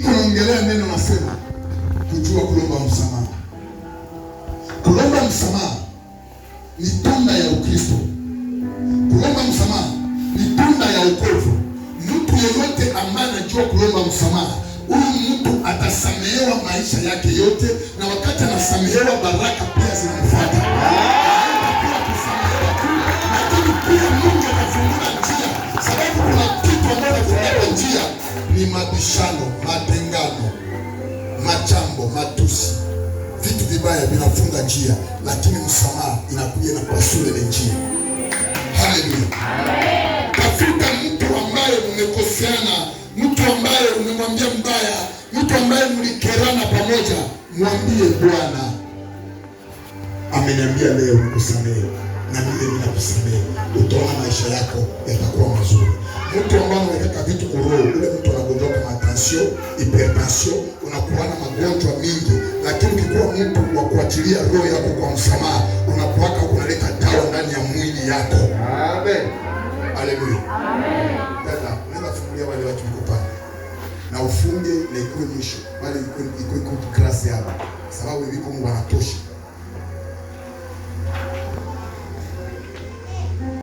Naongelea neno nasema kujua kulomba msamaha. Kulomba msamaha ni tunda ya Ukristo. Kulomba msamaha ni tunda ya wokovu. Mtu yeyote ambaye anajua kulomba msamaha, huyu mtu atasamehewa maisha yake yote, na wakati anasamehewa baraka pia zinamfuata. Lakini pia Mungu atafungua njia, sababu kuna kitu ambacho kinafungua njia ni mabishano, matengano, machambo, matusi. Vitu vibaya vinafunga njia, lakini msamaha inakuja na pasule ile njia. Haleluya. Tafuta mtu ambaye mmekoseana, mtu ambaye umemwambia mbaya, mtu ambaye mlikerana pamoja, mwambie Bwana ameniambia leo nikusamehe na mimi ninakusamehe. Utaona maisha yako yatakuwa mazuri. Mtu ambaye anaweka vitu kwa roho, ule mtu anagonjwa kama tension, hypertension, unakuwa na magonjwa mingi, lakini ukikuwa mtu wa kuachilia roho yako kwa msamaha, unakuwa unaleta dawa ndani ya mwili yako. Amen. Haleluya. Amen. Dada, unaweza kufungulia wale watu wako pale na ufunge na ikuwe mwisho, bali ikuwe grace hapa, sababu yuko Mungu anatosha.